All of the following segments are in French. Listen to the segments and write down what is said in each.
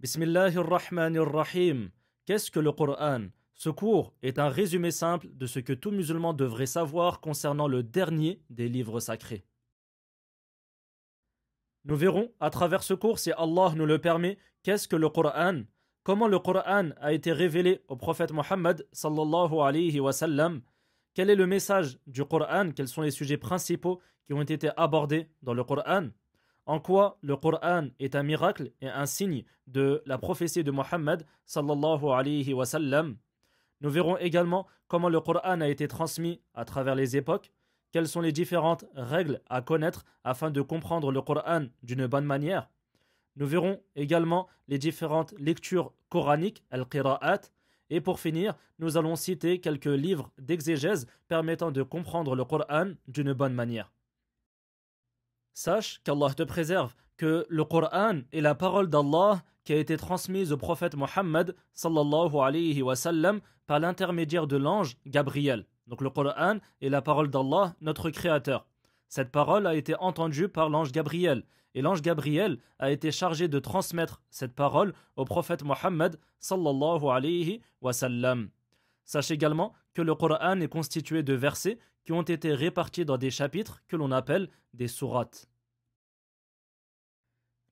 Bismillahirrahmanirrahim. Qu'est-ce que le Coran? Ce cours est un résumé simple de ce que tout musulman devrait savoir concernant le dernier des livres sacrés. Nous verrons à travers ce cours, si Allah nous le permet, qu'est-ce que le Coran, comment le Coran a été révélé au prophète Mohammed sallallahu alayhi wa sallam, quel est le message du Coran, quels sont les sujets principaux qui ont été abordés dans le Coran, en quoi le Coran est un miracle et un signe de la prophétie de Mohammed sallallahu alayhi wa sallam. Nous verrons également comment le Coran a été transmis à travers les époques, quelles sont les différentes règles à connaître afin de comprendre le Coran d'une bonne manière. Nous verrons également les différentes lectures coraniques, al-qira'at, et pour finir, nous allons citer quelques livres d'exégèse permettant de comprendre le Coran d'une bonne manière. Sache qu'Allah te préserve, que le Coran est la parole d'Allah qui a été transmise au prophète Mohammed sallallahu alayhi wa sallam par l'intermédiaire de l'ange Gabriel. Donc le Coran est la parole d'Allah, notre Créateur. Cette parole a été entendue par l'ange Gabriel. Et l'ange Gabriel a été chargé de transmettre cette parole au prophète Mohammed sallallahu alayhi wa sallam. Sache également que le Coran est constitué de versets qui ont été répartis dans des chapitres que l'on appelle des sourates.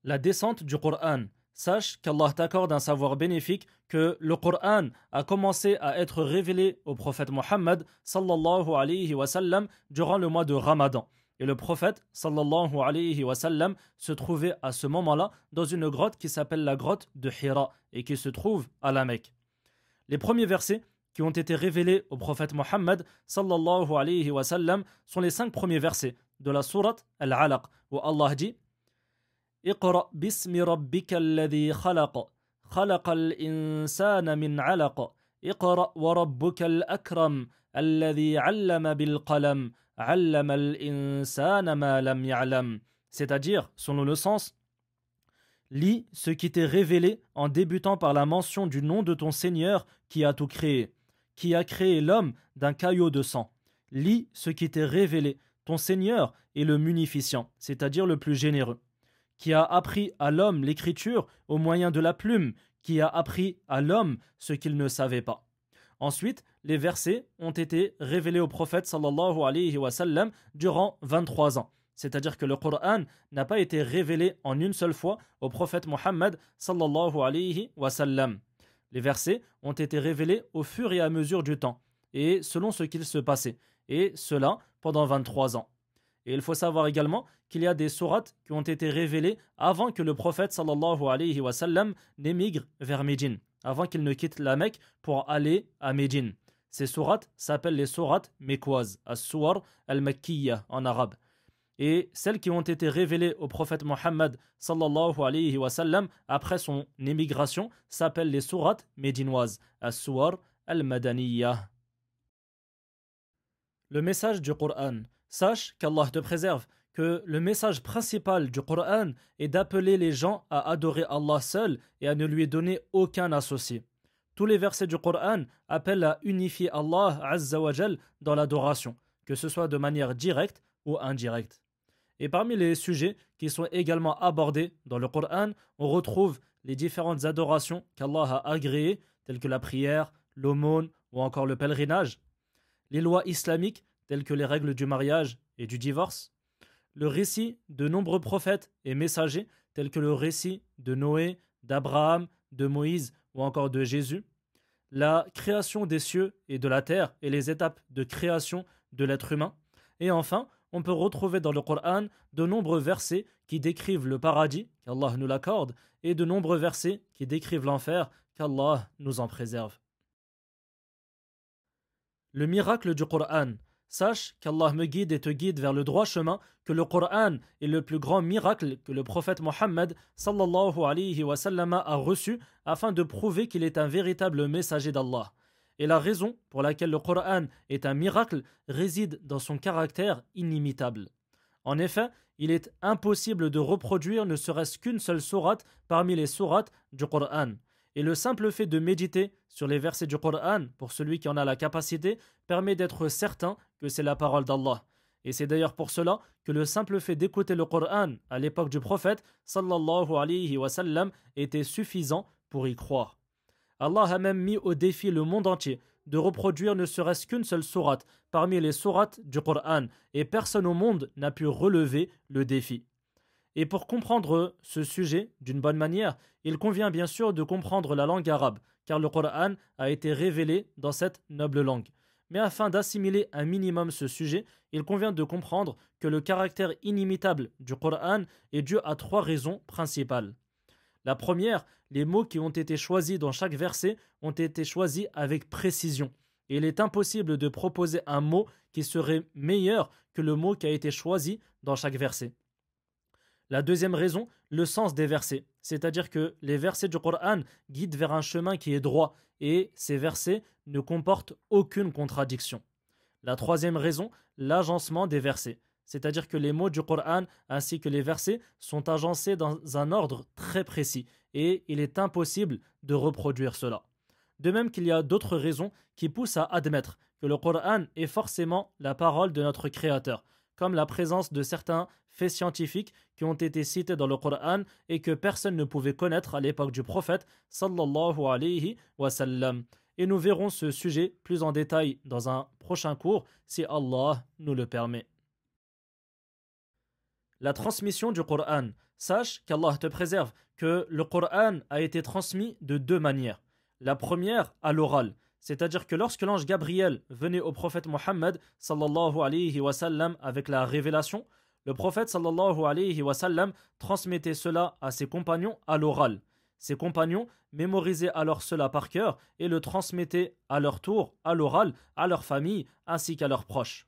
La descente du Coran. Sache qu'Allah t'accorde un savoir bénéfique, que le Coran a commencé à être révélé au prophète Mohammed sallallahu alayhi wa sallam durant le mois de Ramadan. Et le prophète sallallahu alayhi wa sallam se trouvait à ce moment-là dans une grotte qui s'appelle la grotte de Hira et qui se trouve à la Mecque. Les premiers versets qui ont été révélés au prophète Mohammed sallallahu alayhi wa sallam sont les 5 premiers versets de la sourate Al-Alaq où Allah dit Iqra bismi rabbika alladhi khalaq khalaqal insana min alaq Iqra wa rabbuka al-akram alladhi 'allama bil qalam 'allama al-insana ma lam ya'lam. C'est-à-dire, selon le sens, lis ce qui t'est révélé en débutant par la mention du nom de ton Seigneur qui a tout créé, qui a créé l'homme d'un caillot de sang. Lis ce qui t'est révélé, ton Seigneur est le munificient, c'est-à-dire le plus généreux, qui a appris à l'homme l'écriture au moyen de la plume, qui a appris à l'homme ce qu'il ne savait pas. Ensuite, les versets ont été révélés au prophète sallallahu alayhi wa sallam durant 23 ans. C'est-à-dire que le Coran n'a pas été révélé en une seule fois au prophète Mohammed sallallahu alayhi wa sallam. Les versets ont été révélés au fur et à mesure du temps et selon ce qu'il se passait, et cela pendant 23 ans. Et il faut savoir également qu'il y a des sourates qui ont été révélées avant que le prophète sallallahu alayhi wa sallam n'émigre vers Médine, avant qu'il ne quitte la Mecque pour aller à Médine. Ces sourates s'appellent les sourates mécoises, as-suwar al-makkiyya en arabe. Et celles qui ont été révélées au prophète Mohammed sallallahu alayhi wa sallam après son émigration s'appellent les sourates médinoises, as-suwar al-madaniyya. Le message du Coran. Sache qu'Allah te préserve, que le message principal du Coran est d'appeler les gens à adorer Allah seul et à ne lui donner aucun associé. Tous les versets du Coran appellent à unifier Allah Azza wa Jal dans l'adoration, que ce soit de manière directe ou indirecte. Et parmi les sujets qui sont également abordés dans le Coran, on retrouve les différentes adorations qu'Allah a agréées, telles que la prière, l'aumône ou encore le pèlerinage, les lois islamiques telles que les règles du mariage et du divorce, le récit de nombreux prophètes et messagers tels que le récit de Noé, d'Abraham, de Moïse ou encore de Jésus, la création des cieux et de la terre et les étapes de création de l'être humain, et enfin, on peut retrouver dans le Coran de nombreux versets qui décrivent le paradis, qu'Allah nous l'accorde, et de nombreux versets qui décrivent l'enfer, qu'Allah nous en préserve. Le miracle du Coran. Sache qu'Allah me guide et te guide vers le droit chemin, que le Coran est le plus grand miracle que le prophète Mohammed sallallahu alayhi wa sallam a reçu afin de prouver qu'il est un véritable messager d'Allah. Et la raison pour laquelle le Coran est un miracle réside dans son caractère inimitable. En effet, il est impossible de reproduire ne serait-ce qu'une seule sourate parmi les sourates du Coran. Et le simple fait de méditer sur les versets du Coran, pour celui qui en a la capacité, permet d'être certain que c'est la parole d'Allah. Et c'est d'ailleurs pour cela que le simple fait d'écouter le Coran à l'époque du prophète sallallahu alayhi wa sallam était suffisant pour y croire. Allah a même mis au défi le monde entier de reproduire ne serait-ce qu'une seule sourate parmi les sourates du Coran, et personne au monde n'a pu relever le défi. Et pour comprendre ce sujet d'une bonne manière, il convient bien sûr de comprendre la langue arabe, car le Coran a été révélé dans cette noble langue. Mais afin d'assimiler un minimum ce sujet, il convient de comprendre que le caractère inimitable du Coran est dû à 3 raisons principales. La première, les mots qui ont été choisis dans chaque verset ont été choisis avec précision. Et il est impossible de proposer un mot qui serait meilleur que le mot qui a été choisi dans chaque verset. La deuxième raison, le sens des versets, c'est-à-dire que les versets du Coran guident vers un chemin qui est droit et ces versets ne comportent aucune contradiction. La troisième raison, l'agencement des versets, c'est-à-dire que les mots du Coran ainsi que les versets sont agencés dans un ordre très précis et il est impossible de reproduire cela. De même qu'il y a d'autres raisons qui poussent à admettre que le Coran est forcément la parole de notre Créateur, comme la présence de certains faits scientifiques qui ont été cités dans le Coran et que personne ne pouvait connaître à l'époque du prophète sallallahu alayhi wa sallam. Et nous verrons ce sujet plus en détail dans un prochain cours si Allah nous le permet. La transmission du Coran. Sache qu'Allah te préserve que le Coran a été transmis de 2 manières. La première à l'oral, c'est-à-dire que lorsque l'ange Gabriel venait au prophète Mohammed sallallahu alayhi wa sallam avec la révélation, le prophète sallallahu alayhi wa sallam transmettait cela à ses compagnons à l'oral. Ses compagnons mémorisaient alors cela par cœur et le transmettaient à leur tour à l'oral à leur famille ainsi qu'à leurs proches.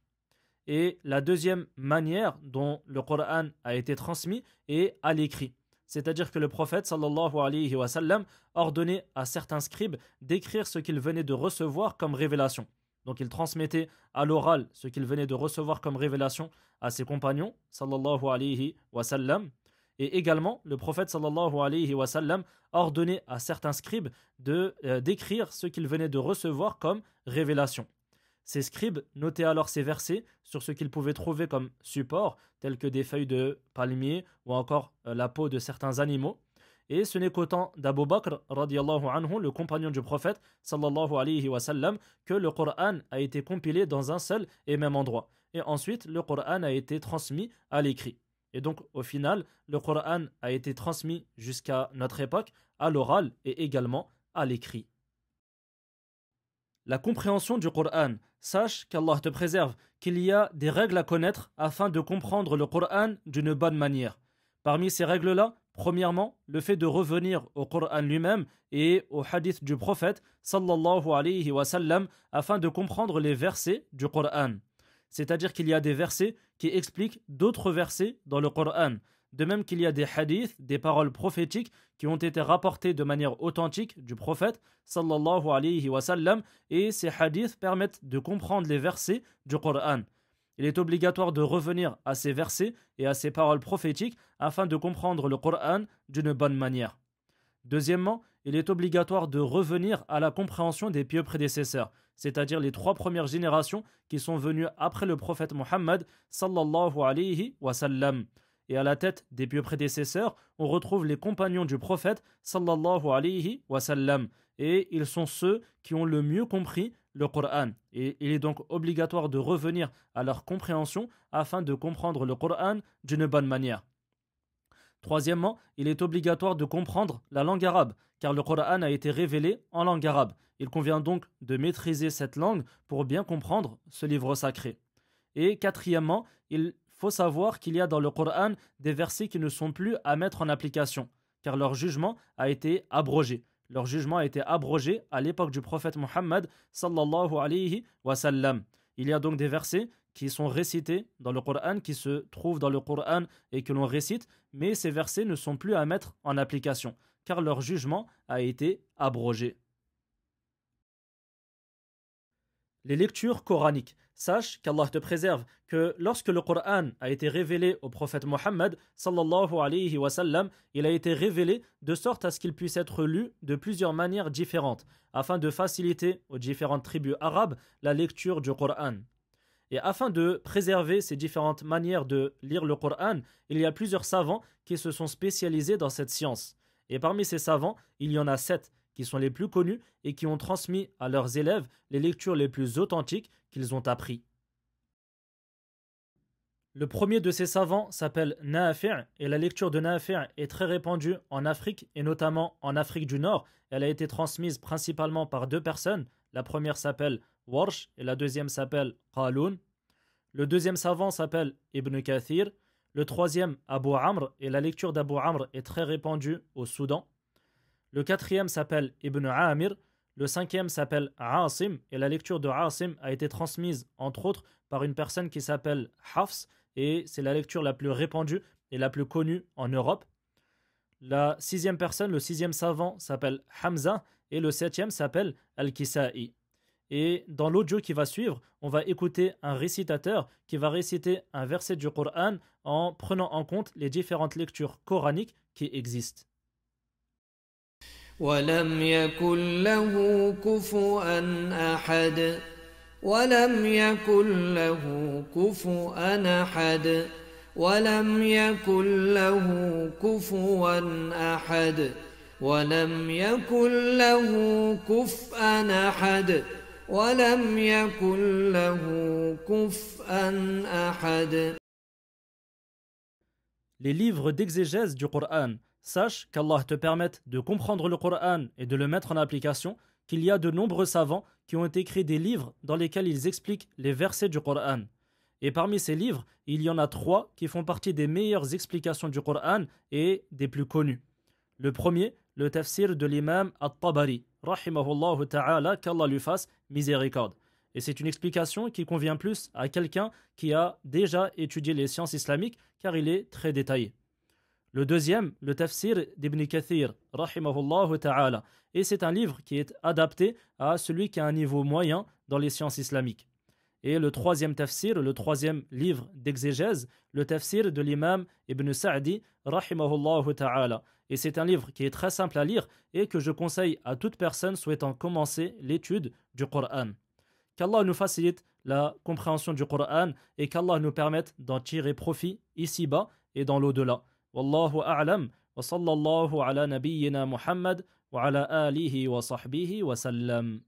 Et la deuxième manière dont le Coran a été transmis est à l'écrit. C'est-à-dire que le prophète sallallahu alayhi wa sallam ordonnait à certains scribes d'écrire ce qu'ils venaient de recevoir comme révélation. Donc il transmettait à l'oral ce qu'il venait de recevoir comme révélation à ses compagnons sallallahu alayhi wa sallam. Et également, le prophète sallallahu alayhi wa sallam ordonnait à certains scribes d'écrire ce qu'ils venaient de recevoir comme révélation. Ces scribes notaient alors ces versets sur ce qu'ils pouvaient trouver comme support, tels que des feuilles de palmier ou encore la peau de certains animaux. Et ce n'est qu'au temps d'Abu Bakr, radiyallahu anhu, le compagnon du prophète, sallallahu alayhi wa sallam, que le Coran a été compilé dans un seul et même endroit. Et ensuite, le Coran a été transmis à l'écrit. Et donc, au final, le Coran a été transmis jusqu'à notre époque à l'oral et également à l'écrit. La compréhension du Coran. Sache qu'Allah te préserve, qu'il y a des règles à connaître afin de comprendre le Coran d'une bonne manière. Parmi ces règles-là, premièrement, le fait de revenir au Coran lui-même et au hadith du prophète sallallahu alayhi wa sallam afin de comprendre les versets du Coran. C'est-à-dire qu'il y a des versets qui expliquent d'autres versets dans le Coran. De même qu'il y a des hadiths, des paroles prophétiques qui ont été rapportées de manière authentique du prophète sallallahu alayhi wa sallam et ces hadiths permettent de comprendre les versets du Coran. Il est obligatoire de revenir à ces versets et à ces paroles prophétiques afin de comprendre le Coran d'une bonne manière. Deuxièmement, il est obligatoire de revenir à la compréhension des pieux prédécesseurs, c'est-à-dire les 3 premières générations qui sont venues après le prophète Mohammed sallallahu alayhi wa sallam. Et à la tête des pieux prédécesseurs, on retrouve les compagnons du prophète sallallahu alayhi wa sallam. Et ils sont ceux qui ont le mieux compris le Coran. Et il est donc obligatoire de revenir à leur compréhension afin de comprendre le Coran d'une bonne manière. Troisièmement, il est obligatoire de comprendre la langue arabe, car le Coran a été révélé en langue arabe. Il convient donc de maîtriser cette langue pour bien comprendre ce livre sacré. Et quatrièmement, il faut savoir qu'il y a dans le Coran des versets qui ne sont plus à mettre en application, car leur jugement a été abrogé. Leur jugement a été abrogé à l'époque du prophète Mohammed sallallahu alayhi wa sallam. Il y a donc des versets qui sont récités dans le Coran, qui se trouvent dans le Coran et que l'on récite, mais ces versets ne sont plus à mettre en application, car leur jugement a été abrogé. Les lectures coraniques. Sache qu'Allah te préserve que lorsque le Coran a été révélé au prophète Mohammed sallallahu alayhi wa sallam, il a été révélé de sorte à ce qu'il puisse être lu de plusieurs manières différentes, afin de faciliter aux différentes tribus arabes la lecture du Coran. Et afin de préserver ces différentes manières de lire le Coran, il y a plusieurs savants qui se sont spécialisés dans cette science. Et parmi ces savants, il y en a 7 qui sont les plus connus et qui ont transmis à leurs élèves les lectures les plus authentiques qu'ils ont appris. Le premier de ces savants s'appelle Nafi' et la lecture de Nafi' est très répandue en Afrique et notamment en Afrique du Nord. Elle a été transmise principalement par 2 personnes. La première s'appelle Warsh et la deuxième s'appelle Qaloun. Le deuxième savant s'appelle Ibn Kathir. Le troisième Abu Amr et la lecture d'Abu Amr est très répandue au Soudan. Le quatrième s'appelle Ibn Amir. Le cinquième s'appelle Asim et la lecture de Asim a été transmise entre autres par une personne qui s'appelle Hafs et c'est la lecture la plus répandue et la plus connue en Europe. La sixième personne, le sixième savant s'appelle Hamza et le septième s'appelle Al-Kisa'i. Et dans l'audio qui va suivre, on va écouter un récitateur qui va réciter un verset du Coran en prenant en compte les différentes lectures coraniques qui existent. وَلَمْ يَكُنْ لَهُ كُفُوًا أَحَدٌ وَلَمْ يَكُنْ لَهُ كُفُوًا أَحَدٌ وَلَمْ يَكُنْ لَهُ كُفُوًا أَحَدٌ وَلَمْ يَكُنْ لَهُ كُفُوًا أَحَدٌ وَلَمْ يَكُنْ لَهُ كُفُوًا أَحَدٌ. Les livres d'exégèse du Coran. Sache qu'Allah te permette de comprendre le Coran et de le mettre en application, qu'il y a de nombreux savants qui ont écrit des livres dans lesquels ils expliquent les versets du Coran. Et parmi ces livres, il y en a 3 qui font partie des meilleures explications du Coran et des plus connus. Le premier, le tafsir de l'imam At-Tabari, rahimahullah ta'ala, qu'Allah lui fasse miséricorde. Et c'est une explication qui convient plus à quelqu'un qui a déjà étudié les sciences islamiques car il est très détaillé. Le deuxième, le tafsir d'Ibn Kathir, rahimahullah ta'ala. Et c'est un livre qui est adapté à celui qui a un niveau moyen dans les sciences islamiques. Et le troisième tafsir, le troisième livre d'exégèse, le tafsir de l'imam Ibn Sa'di, rahimahullah ta'ala. Et c'est un livre qui est très simple à lire et que je conseille à toute personne souhaitant commencer l'étude du Coran. Qu'Allah nous facilite la compréhension du Coran et qu'Allah nous permette d'en tirer profit ici-bas et dans l'au-delà. Wallahu a'lam wa sallallahu ala nabiyyina Muhammad wa ala alihi wa sahbihi wa sallam.